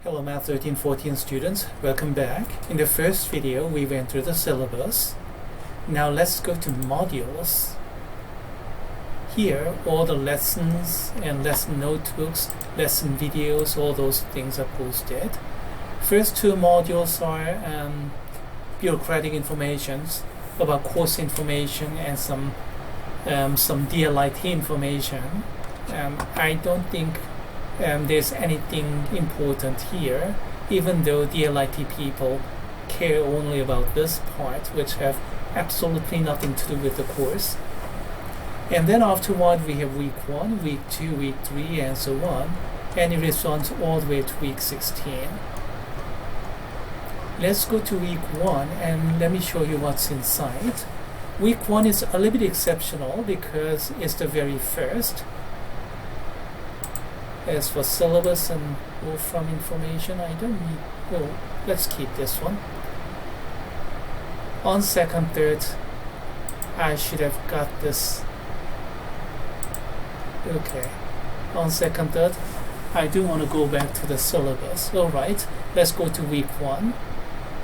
Hello Math 13-14 students, welcome back. In the first video we went through the syllabus. Now let's go to modules. Here all the lessons and lesson notebooks, lesson videos, all those things are posted. First two modules are bureaucratic informations about course information and some DLIT information. I don't think there's anything important here, even though DLIT people care only about this part, which have absolutely nothing to do with the course. And then afterward we have week 1, week 2, week 3, and so on, and it runs all the way to week 16. Let's go to week 1 and let me show you what's inside. Week 1 is a little bit exceptional because it's the very first. As for syllabus and from information, I don't need, oh, let's keep this one. On second, third, I should have got this. Okay, on second, third, I do want to go back to the syllabus. Alright, let's go to week 1.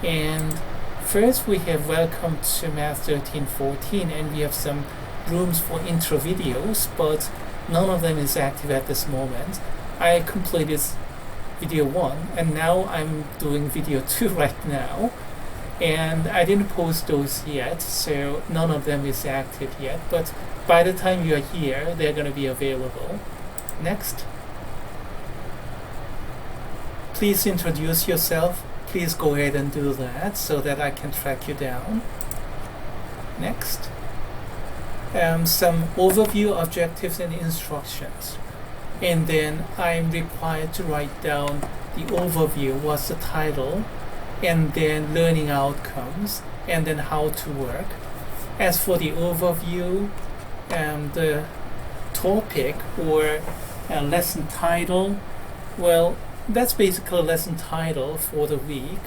And first we have welcome to Math 13-14, and we have some rooms for intro videos, but none of them is active at this moment. I completed video 1 and now I'm doing video 2 right now, and I didn't post those yet, so none of them is active yet, but by the time you are here they're going to be available. Next. Please introduce yourself. Please go ahead and do that so that I can track you down. Next. Some overview, objectives and instructions. And then I'm required to write down the overview, what's the title, and then learning outcomes, and then how to work. As for the overview, the topic or lesson title, well, that's basically a lesson title for the week,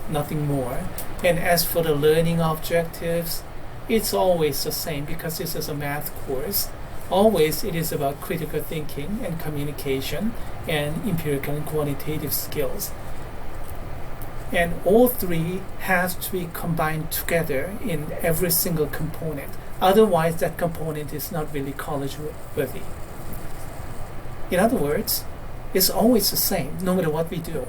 nothing more. And as for the learning objectives, it's always the same because this is a math course. Always it is about critical thinking and communication and empirical and quantitative skills. And all three have to be combined together in every single component. Otherwise that component is not really college worthy. In other words, it's always the same no matter what we do.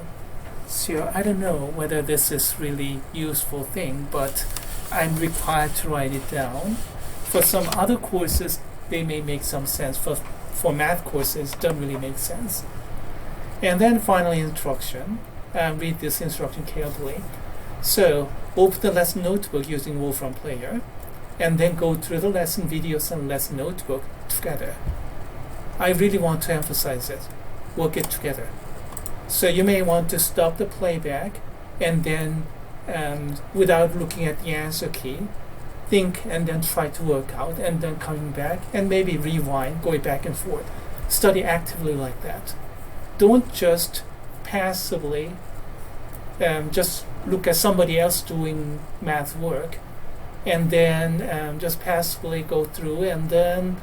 So I don't know whether this is really useful thing, but I'm required to write it down. For some other courses they may make some sense. For math courses, don't really make sense. And then finally instruction. Read this instruction carefully. So open the lesson notebook using Wolfram Player, and then go through the lesson videos and lesson notebook together. I really want to emphasize it. Work it together. So you may want to stop the playback and then without looking at the answer key, think and then try to work out, and then coming back and maybe rewind, going back and forth. Study actively like that. Don't just passively just look at somebody else doing math work and then just passively go through, and then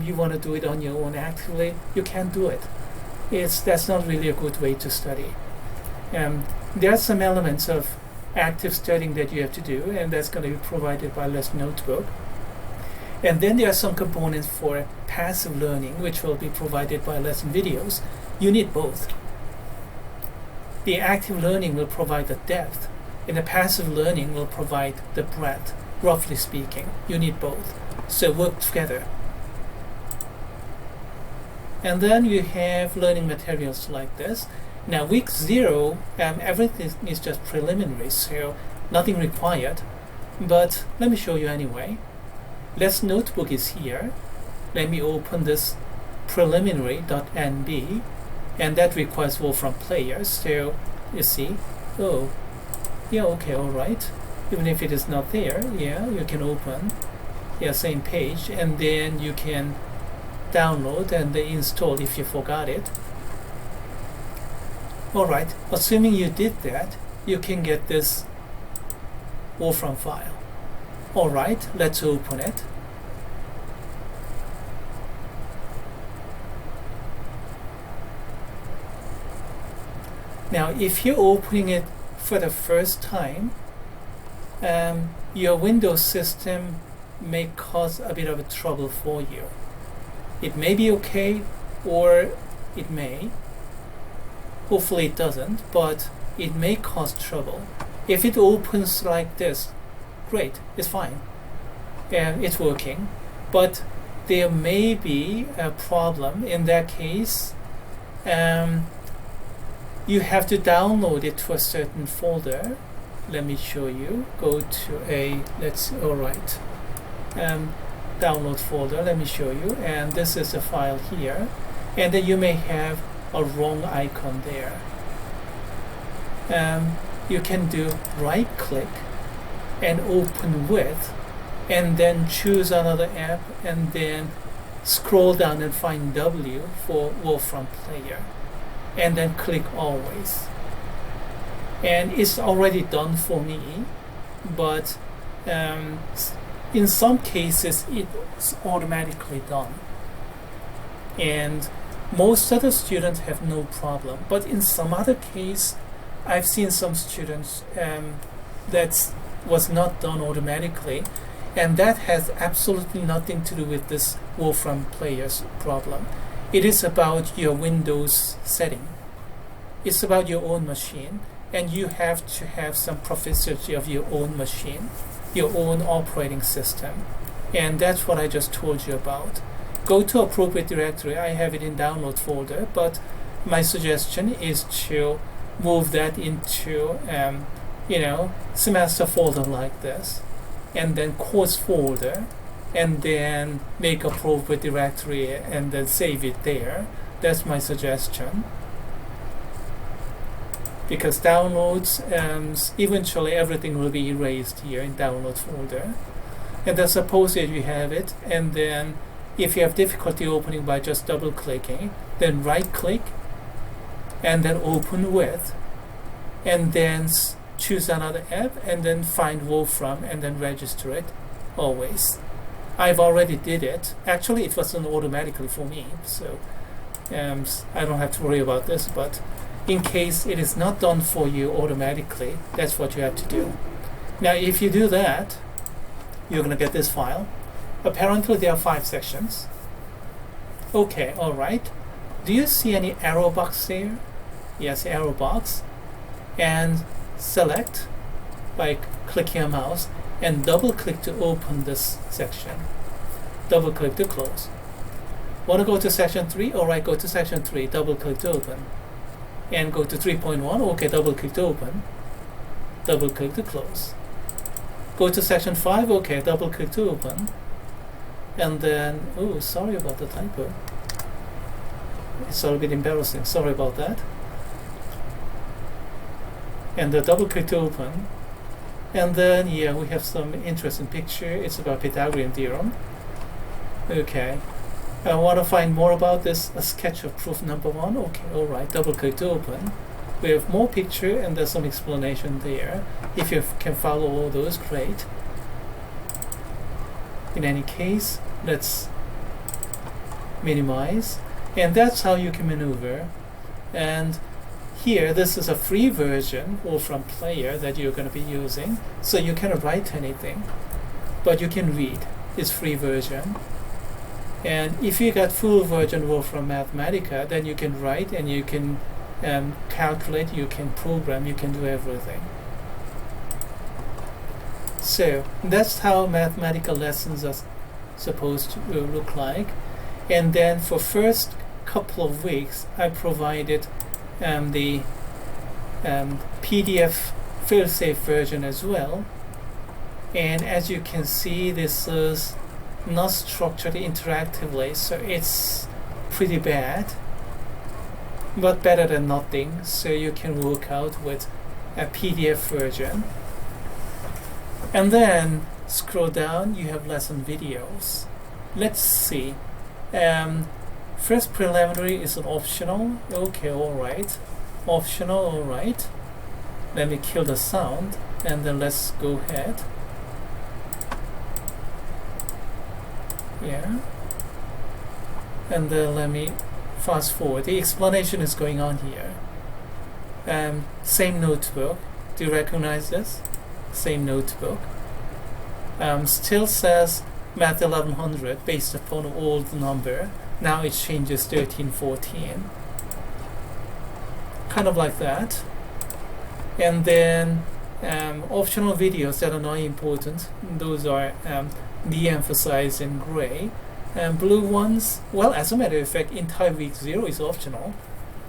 you want to do it on your own actively. You can't do it. That's not really a good way to study. There are some elements of active studying that you have to do, and that's going to be provided by lesson notebook. And then there are some components for passive learning which will be provided by lesson videos. You need both. The active learning will provide the depth, and the passive learning will provide the breadth, roughly speaking. You need both. So work together. And then you have learning materials like this. Now week 0, everything is just preliminary, so nothing required, but let me show you anyway. Lesson notebook is here. Let me open this preliminary.nb, and that requires Wolfram Player. So you see, oh, yeah, okay, alright. Even if it is not there, yeah, you can open, yeah, same page, and then you can download and install if you forgot it. Alright, assuming you did that, you can get this Wolfram file. Alright, let's open it. Now, if you're opening it for the first time, your Windows system may cause a bit of a trouble for you. It may be okay, or it may. Hopefully it doesn't, but it may cause trouble. If it opens like this, great, it's fine. It's working. But there may be a problem. In that case, you have to download it to a certain folder. Let me show you. Go to download folder. Let me show you. And this is a file here. And then you may have a wrong icon there. You can do right click and open with, and then choose another app, and then scroll down and find W for Wolfram Player, and then click always. And it's already done for me, but in some cases it's automatically done, and most other students have no problem. But in some other case, I've seen some students that was not done automatically, and that has absolutely nothing to do with this Wolfram Player's problem. It is about your Windows setting. It's about your own machine, and you have to have some proficiency of your own machine, your own operating system, and that's what I just told you about. Go to appropriate directory. I have it in download folder, but my suggestion is to move that into semester folder like this, and then course folder, and then make appropriate directory and then save it there. That's my suggestion, because downloads, eventually everything will be erased here in download folder. And then suppose that you have it, and then if you have difficulty opening by just double clicking, then right click and then open with, and then choose another app, and then find Wolfram and then register it always. I've already did it. Actually, it wasn't automatically for me, so I don't have to worry about this, but in case it is not done for you automatically, that's what you have to do. Now, if you do that, you're going to get this file. Apparently, there are 5 sections. Okay, all right. Do you see any arrow box there? Yes, arrow box. And select by clicking your mouse, and double click to open this section. Double click to close. Want to go to section 3? All right, go to section 3. Double click to open. And go to 3.1. Okay, double click to open. Double click to close. Go to section 5. Okay, double click to open. And then, oh, sorry about the typo. It's a little bit embarrassing. Sorry about that. And the double click to open. And then, yeah, we have some interesting picture. It's about Pythagorean theorem. Okay. I want to find more about this, a sketch of proof number 1. Okay, all right. Double click to open. We have more picture, and there's some explanation there. If you can follow all those, great. In any case, let's minimize, and that's how you can maneuver. And here, this is a free version Wolfram Player that you're going to be using, so you cannot write anything, but you can read. It's free version. And if you got full version Wolfram Mathematica, then you can write, and you can calculate, you can program, you can do everything. So that's how mathematical lessons are supposed to look like. And then for first couple of weeks, I provided the PDF fail-safe version as well. And as you can see, this is not structured interactively, so it's pretty bad, but better than nothing. So you can work out with a PDF version. And then scroll down, you have lesson videos. Let's see. First preliminary is an optional. Okay, all right. Optional, all right. Let me kill the sound, and then let's go ahead. Yeah. And then let me fast forward. The explanation is going on here. Same notebook. Do you recognize this? Same notebook. Still says Math 1100 based upon old number. Now it changes 1314. Kind of like that. And then optional videos that are not important. Those are de-emphasized in gray. And blue ones, well, as a matter of fact, entire week 0 is optional.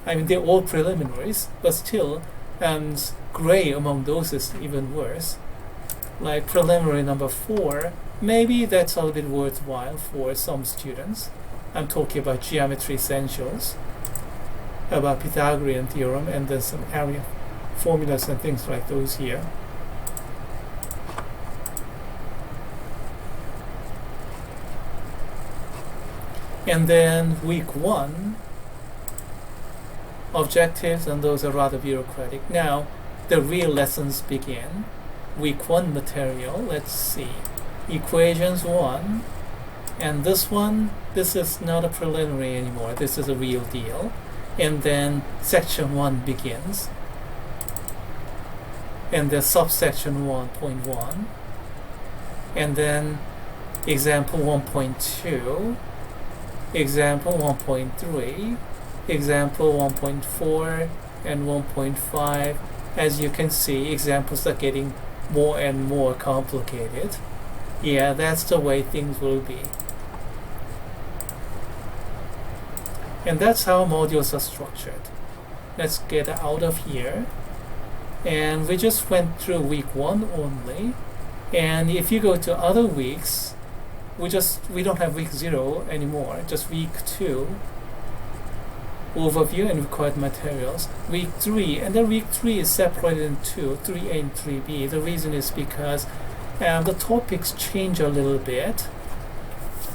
I mean, they're all preliminaries, but still, gray among those is even worse. Like preliminary number 4, maybe that's a little bit worthwhile for some students. I'm talking about geometry essentials, about Pythagorean theorem, and then some area formulas and things like those here. And then week 1, objectives, and those are rather bureaucratic. Now, the real lessons begin. Week 1 material, let's see. Equations 1, and this one, this is not a preliminary anymore, this is a real deal. And then section 1 begins. And the subsection 1.1. And then example 1.2. Example 1.3, example 1.4, and 1.5. As you can see, examples are getting more and more complicated. Yeah, that's the way things will be. And that's how modules are structured. Let's get out of here. And we just went through week 1 only. And if you go to other weeks, we don't have week 0 anymore, just week 2 overview and required materials, week 3, and then week 3 is separated into 3A and 3B. The reason is because the topics change a little bit,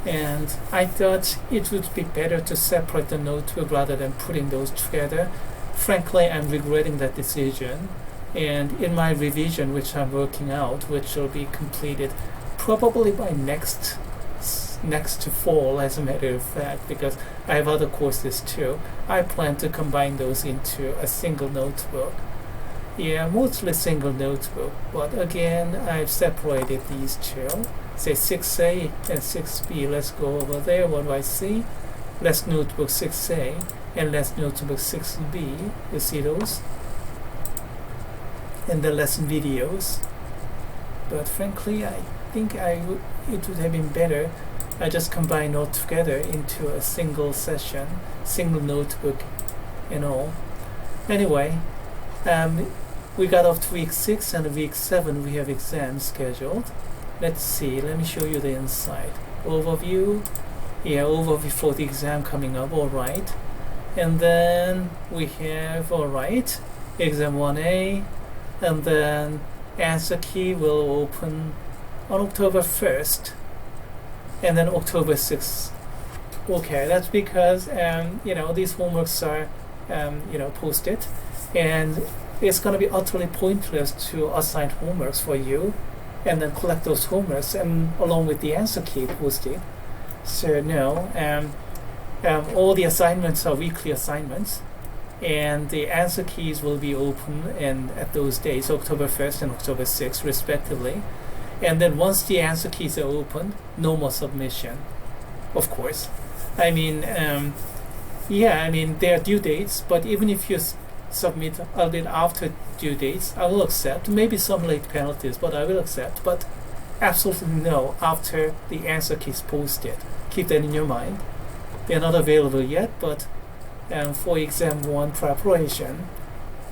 and I thought it would be better to separate the notebook rather than putting those together. Frankly, I'm regretting that decision, and in my revision, which I'm working out, which will be completed probably by next to fall, as a matter of fact, because I have other courses too. I plan to combine those into a single notebook. Yeah, mostly single notebook, but again, I've separated these two. Say 6A and 6B. Let's go over there. What do I see? Let's notebook 6A and let's notebook 6B. You see those? And the lesson videos. But frankly, I think it would have been better I just combine all together into a single session, single notebook and all. Anyway, we got off to week 6, and week 7 we have exams scheduled. Let's see, let me show you the inside. Overview, yeah, overview for the exam coming up, alright. And then we have, alright, exam 1A, and then answer key will open on October 1st. And then October 6th. Okay, that's because these homeworks are posted, and it's going to be utterly pointless to assign homeworks for you and then collect those homeworks and along with the answer key posted. So no, all the assignments are weekly assignments, and the answer keys will be open and at those days, October 1st and October 6th respectively. And then once the answer keys are opened, no more submission, of course. I mean, there are due dates, but even if you submit a little bit after due dates, I will accept. Maybe some late penalties, but I will accept. But absolutely no after the answer keys posted. Keep that in your mind. They're not available yet, but for exam 1 preparation,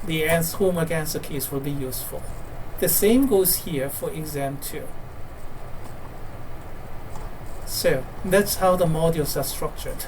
the homework answer keys will be useful. The same goes here for exam 2. So that's how the modules are structured.